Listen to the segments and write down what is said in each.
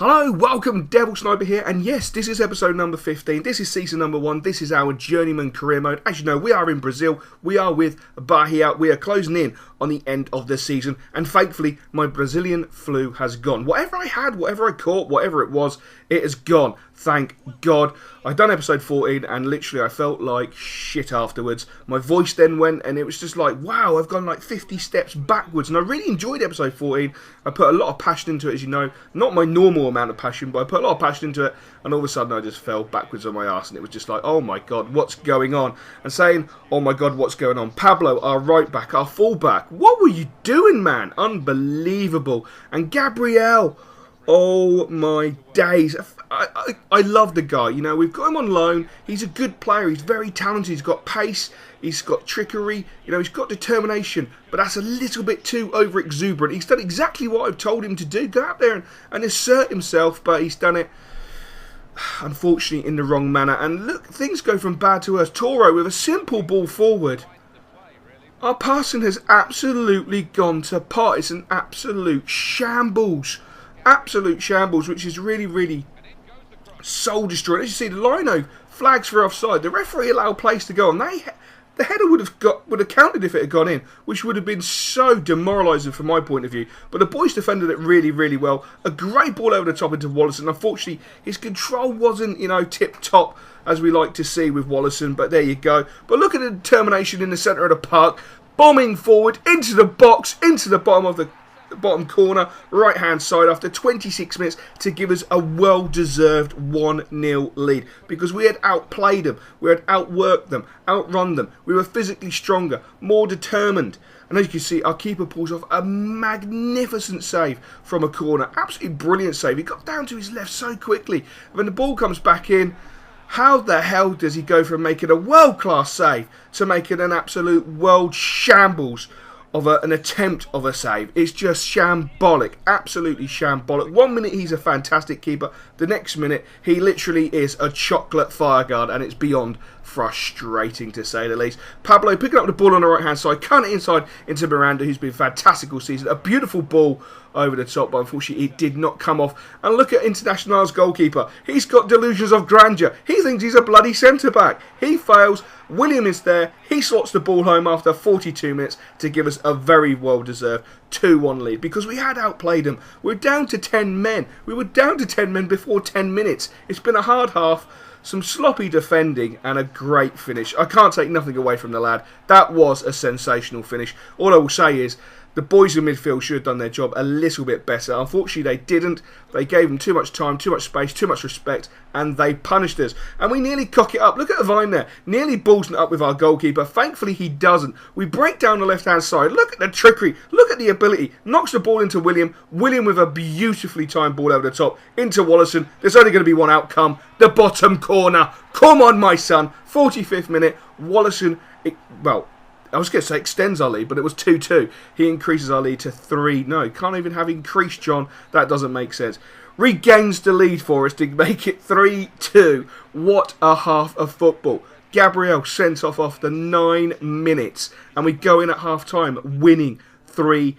Hello, welcome, Devil Sniper here, and yes, this is episode number 15, this is season number 1, this is our Journeyman career mode. As you know, we are in Brazil, we are with Bahia, we are closing in on the end of the season, and thankfully, my Brazilian flu has gone. Whatever I had, whatever I caught, whatever it was, it has gone, thank God. I'd done episode 14, and literally I felt like shit afterwards. My voice then went, and it was just like, wow, I've gone like 50 steps backwards, and I really enjoyed episode 14. I put a lot of passion into it, as you know, not my normal amount of passion, but I put a lot of passion into it, and all of a sudden I just fell backwards on my arse, and it was just like, oh my God, what's going on? And saying, oh my God, what's going on? Pablo, our right back, our full back, what were you doing, man? Unbelievable. And Gabriel, oh my days. I love the guy, you know, we've got him on loan, he's a good player, he's very talented, he's got pace, he's got trickery, you know, he's got determination, but that's a little bit too over-exuberant. He's done exactly what I've told him to do, go out there and assert himself, but he's done it, unfortunately, in the wrong manner. And look, things go from bad to worse. Toro with a simple ball forward. Our passing has absolutely gone to pot. It's an absolute shambles. Absolute shambles, which is really, really soul destroying. As you see, the lino flags for offside. The referee allowed place to go on. The header would have counted if it had gone in, which would have been so demoralising from my point of view. But the boys defended it really, really well. A great ball over the top into Wallison. Unfortunately, his control wasn't, you know, tip-top, as we like to see with Wallison. But there you go. But look at the determination in the centre of the park. Bombing forward into the box, into the bottom of the bottom corner, right hand side after 26 minutes to give us a well-deserved 1-0 lead, because we had outplayed them, we had outworked them, outrun them, we were physically stronger, more determined. And as you can see, our keeper pulls off a magnificent save from a corner, absolutely brilliant save. He got down to his left so quickly. When the ball comes back in, how the hell does he go from making a world-class save to making an absolute world shambles of an attempt of a save? It's just shambolic, absolutely shambolic. 1 minute he's a fantastic keeper, the next minute he literally is a chocolate fireguard, and it's beyond frustrating to say the least. Pablo picking up the ball on the right hand side, cutting it inside into Miranda, who's been fantastic all season. A beautiful ball over the top, but unfortunately it did not come off. And look at Internacional's goalkeeper. He's got delusions of grandeur. He thinks he's a bloody centre-back. He fails. William is there. He slots the ball home after 42 minutes to give us a very well-deserved 2-1 lead, because we had outplayed them. We're down to 10 men. We were down to 10 men before 10 minutes. It's been a hard half, some sloppy defending, and a great finish. I can't take nothing away from the lad. That was a sensational finish. All I will say is, the boys in midfield should have done their job a little bit better. Unfortunately, they didn't. They gave them too much time, too much space, too much respect, and they punished us. And we nearly cock it up. Look at Avine there. Nearly balls it up with our goalkeeper. Thankfully, he doesn't. We break down the left-hand side. Look at the trickery. Look at the ability. Knocks the ball into William. William with a beautifully timed ball over the top into Wallison. There's only going to be one outcome. The bottom corner. Come on, my son. 45th minute. Wallison, well, I was going to say extends our lead, but it was 2-2. He increases our lead to 3. No, can't even have increased, John. That doesn't make sense. Regains the lead for us to make it 3-2. What a half of football. Gabriel sent off after 9 minutes, and we go in at half-time winning 3-2.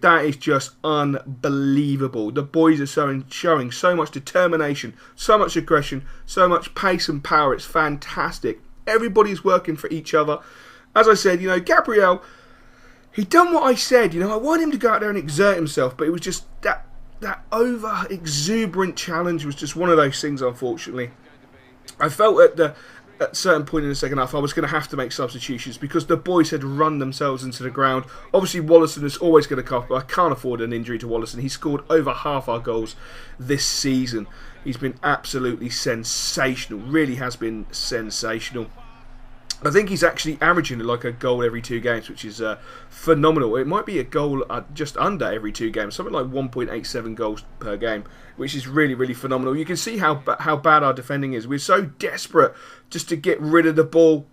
That is just unbelievable. The boys are showing so much determination, so much aggression, so much pace and power. It's fantastic. Everybody's working for each other. As I said, you know, Gabriel, he done what I said. You know, I want him to go out there and exert himself, but it was just that over-exuberant challenge was just one of those things, unfortunately. I felt at a certain point in the second half I was going to have to make substitutions because the boys had run themselves into the ground. Obviously, Wallison is always going to come, but I can't afford an injury to Wallison. He scored over half our goals this season. He's been absolutely sensational. Really has been sensational. I think he's actually averaging like a goal every 2 games, which is phenomenal. It might be a goal just under every 2 games, something like 1.87 goals per game, which is really, really phenomenal. You can see how bad our defending is. We're so desperate just to get rid of the ball.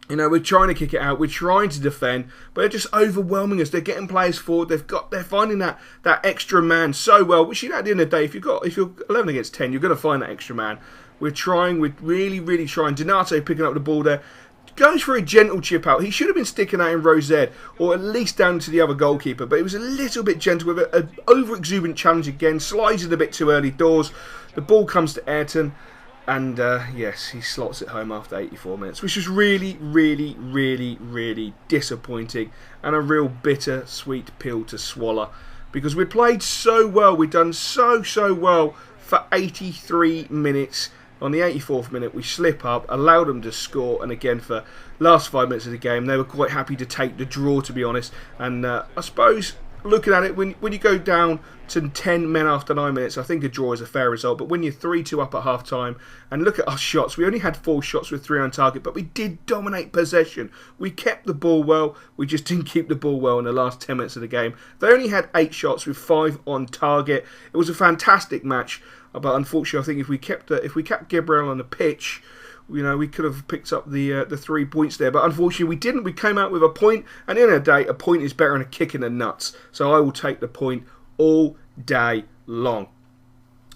You know, we're trying to kick it out, we're trying to defend, but they're just overwhelming us. They're getting players forward. They're finding that extra man so well. Which, you know, at the end of the day, if you're 11 against 10, you're going to find that extra man. We're really, really trying. Donato picking up the ball there. goes for a gentle chip out. He should have been sticking out in row Z, or at least down to the other goalkeeper, but it was a little bit gentle with it. An over-exuberant challenge again, slides it a bit too early doors. The ball comes to Ayrton, and yes, he slots it home after 84 minutes, which was really, really, really, really disappointing, and a real bitter, sweet pill to swallow, because we played so well. We'd done so well for 83 minutes. On the 84th minute, we slip up, allow them to score, and again, for last 5 minutes of the game, they were quite happy to take the draw, to be honest. And I suppose, looking at it, when you go down to 10 men after 9 minutes, I think a draw is a fair result. But when you're 3-2 up at half-time, and look at our shots, we only had 4 shots with 3 on target, but we did dominate possession. We kept the ball well, we just didn't keep the ball well in the last 10 minutes of the game. They only had 8 shots with 5 on target. It was a fantastic match. But unfortunately, I think if we kept Gabriel on the pitch, we could have picked up the 3 points there. But unfortunately, we didn't. We came out with a point, and in a day, a point is better than a kick in the nuts. So I will take the point all day long.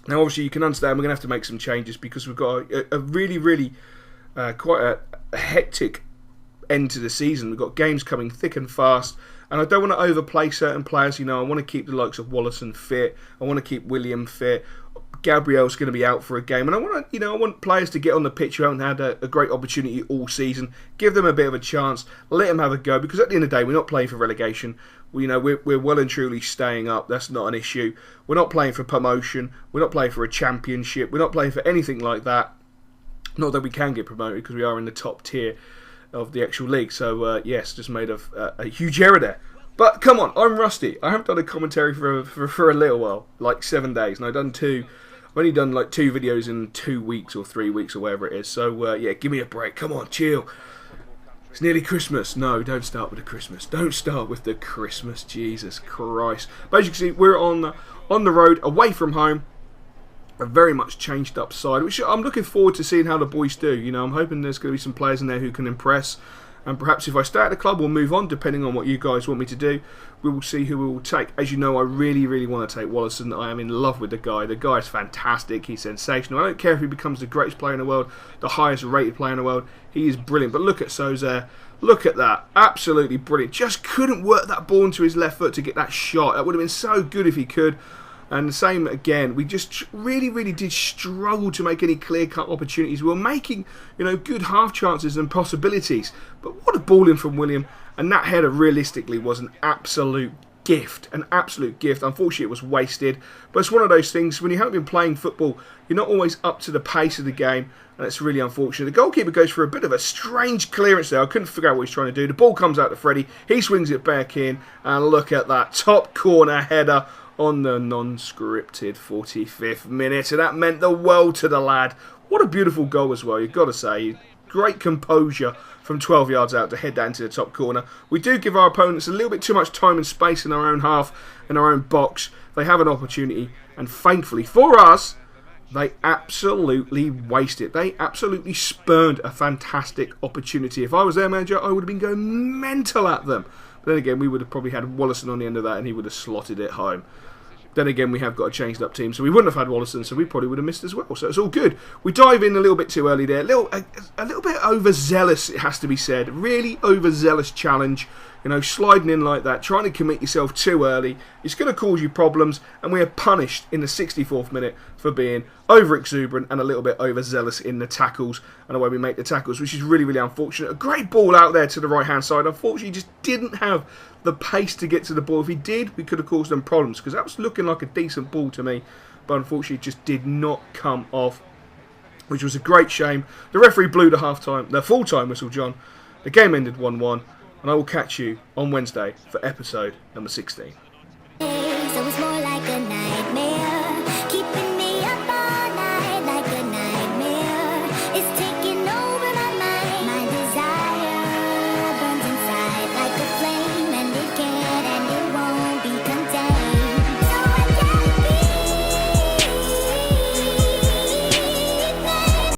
Now, obviously, you can understand we're going to have to make some changes because we've got a really, really quite a hectic end to the season. We've got games coming thick and fast. And I don't want to overplay certain players. I want to keep the likes of Wallison fit. I want to keep William fit. Gabriel's going to be out for a game, and I want players to get on the pitch who haven't had a great opportunity all season. Give them a bit of a chance, let them have a go, because at the end of the day, we're not playing for relegation. We're well and truly staying up. That's not an issue. We're not playing for promotion. We're not playing for a championship. We're not playing for anything like that. Not that we can get promoted because we are in the top tier of the actual league. So yes, just made a huge error there. But come on, I'm rusty. I haven't done a commentary for a little while, like 7 days, and I've only done like 2 videos in 2 weeks or 3 weeks or whatever it is. So yeah, give me a break. Come on, chill. It's nearly Christmas. No, don't start with the Christmas. Don't start with the Christmas. Jesus Christ. But as you can see, we're on the road, away from home. A very much changed up side, which I'm looking forward to seeing how the boys do. I'm hoping there's going to be some players in there who can impress. And perhaps if I stay at the club, we'll move on, depending on what you guys want me to do. We will see who we will take. As you know, I really, really want to take Wallison. I am in love with the guy. The guy is fantastic. He's sensational. I don't care if he becomes the greatest player in the world, the highest rated player in the world. He is brilliant. But look at Sozer. Look at that. Absolutely brilliant. Just couldn't work that ball into his left foot to get that shot. That would have been so good if he could. And the same again, we just really, really did struggle to make any clear-cut opportunities. We were making, good half chances and possibilities. But what a ball in from William. And that header realistically was an absolute gift. An absolute gift. Unfortunately, it was wasted. But it's one of those things, when you haven't been playing football, you're not always up to the pace of the game. And it's really unfortunate. The goalkeeper goes for a bit of a strange clearance there. I couldn't figure out what he's trying to do. The ball comes out to Freddie. He swings it back in. And look at that top corner header on the non-scripted 45th minute, and that meant the world to the lad. What a beautiful goal as well, you've got to say. Great composure from 12 yards out to head that into the top corner. We do give our opponents a little bit too much time and space in our own half, in our own box. They have an opportunity, and thankfully for us, they absolutely waste it. They absolutely spurned a fantastic opportunity. If I was their manager, I would have been going mental at them. But then again, we would have probably had Wallison on the end of that, and he would have slotted it home. Then again, we have got a changed up team, so we wouldn't have had Wallison, so we probably would have missed as well. So it's all good. We dive in a little bit too early there. A little bit overzealous, it has to be said. Really overzealous challenge. Sliding in like that, trying to commit yourself too early. It's going to cause you problems, and we are punished in the 64th minute for being over-exuberant and a little bit overzealous in the tackles and the way we make the tackles, which is really, really unfortunate. A great ball out there to the right-hand side. Unfortunately, he just didn't have the pace to get to the ball. If he did, we could have caused them problems, because that was looking like a decent ball to me, but unfortunately it just did not come off, which was a great shame. The referee blew the full-time whistle, John. The game ended 1-1, and I will catch you on Wednesday for episode number 16.